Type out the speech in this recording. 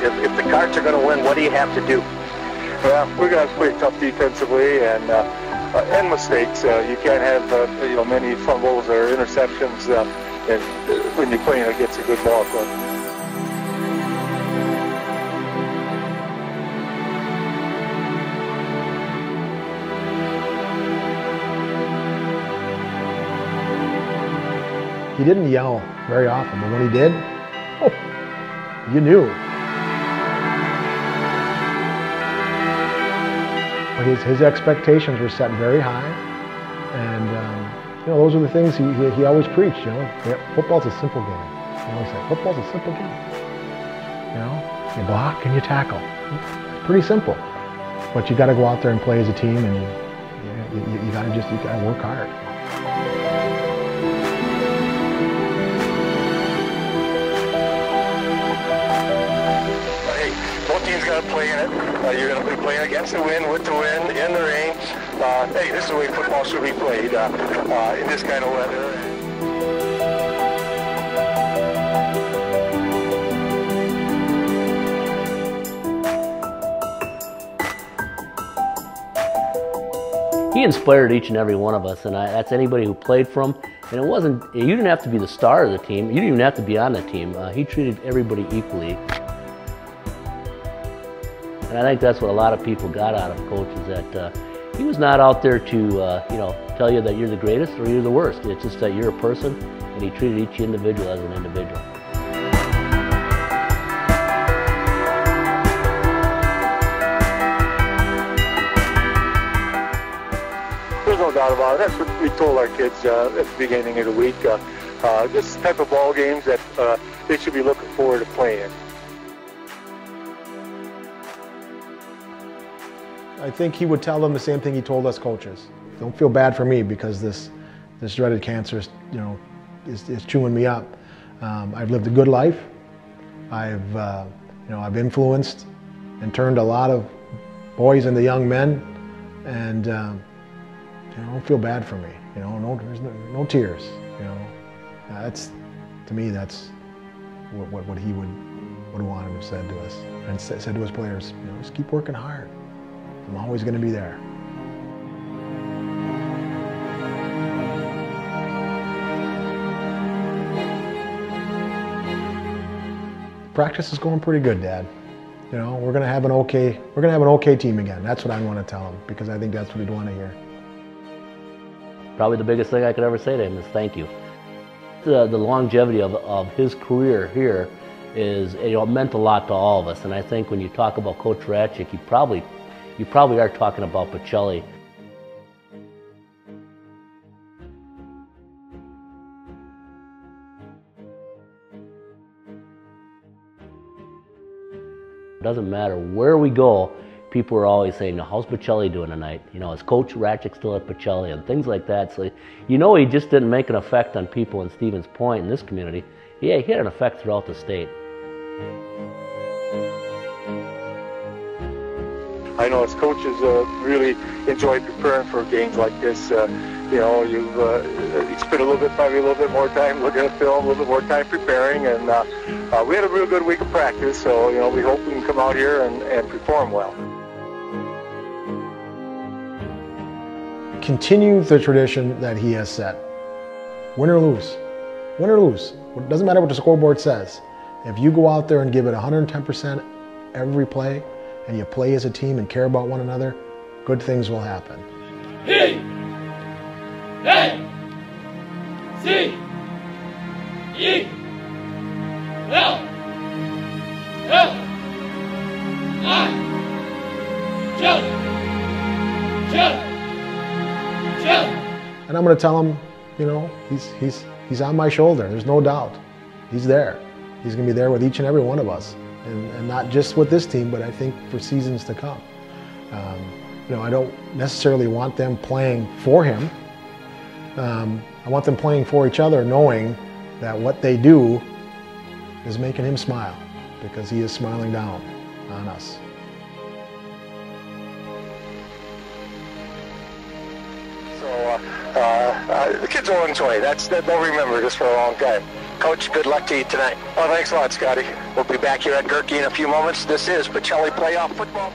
If the Cards are going to win, what do you have to do? Well, we're going to play tough defensively and mistakes. You can't have many fumbles or interceptions when you're playing against a good ball club. He didn't yell very often, but when he did, oh, you knew. His expectations were set very high, and those are the things he always preached. Football's a simple game. He always said, football's a simple game. You block and you tackle. It's pretty simple, but you got to go out there and play as a team, and you got to work hard. Both teams got to play in it. You're going to be playing against the wind, with the wind, in the rain. Hey, this is the way football should be played in this kind of weather. He inspired each and every one of us, and that's anybody who played for him. And you didn't have to be the star of the team. You didn't even have to be on the team. He treated everybody equally. And I think that's what a lot of people got out of Coach, is that he was not out there to tell you that you're the greatest or you're the worst. It's just that you're a person, and he treated each individual as an individual. There's no doubt about it. That's what we told our kids at the beginning of the week. This type of ball games that they should be looking forward to playing. I think he would tell them the same thing he told us coaches. Don't feel bad for me because this dreaded cancer is chewing me up. I've lived a good life. I've influenced and turned a lot of boys into young men, and don't feel bad for me. There's no tears. That's, to me, that's what he would want him to have said to us, and said to his players. Just keep working hard. I'm always going to be there. Practice is going pretty good, Dad. We're going to have an okay team again. That's what I want to tell him, because I think that's what he'd want to hear. Probably the biggest thing I could ever say to him is thank you. The longevity of his career here is, meant a lot to all of us. And I think when you talk about Coach Raczek, you probably are talking about Pacelli. It doesn't matter where we go, people are always saying, how's Pacelli doing tonight? Is Coach Raczek still at Pacelli? And things like that. So, he just didn't make an effect on people in Stevens Point, in this community. He had an effect throughout the state. I know as coaches really enjoy preparing for games like this. You've spent probably a little bit more time looking at film, a little bit more time preparing, and we had a real good week of practice. So we hope we can come out here and perform well. Continue the tradition that he has set. Win or lose. Win or lose. It doesn't matter what the scoreboard says. If you go out there and give it 110% every play, and you play as a team and care about one another, good things will happen. E A C E L F I Jelly. And I'm going to tell him, he's on my shoulder. There's no doubt. He's there. He's going to be there with each and every one of us. And not just with this team, but I think for seasons to come. I don't necessarily want them playing for him. I want them playing for each other, knowing that what they do is making him smile, because he is smiling down on us. So The kids will enjoy it. They'll remember this for a long time. Coach, good luck to you tonight. Oh, thanks a lot, Scotty. We'll be back here at Gerke in a few moments. This is Pacelli Playoff Football.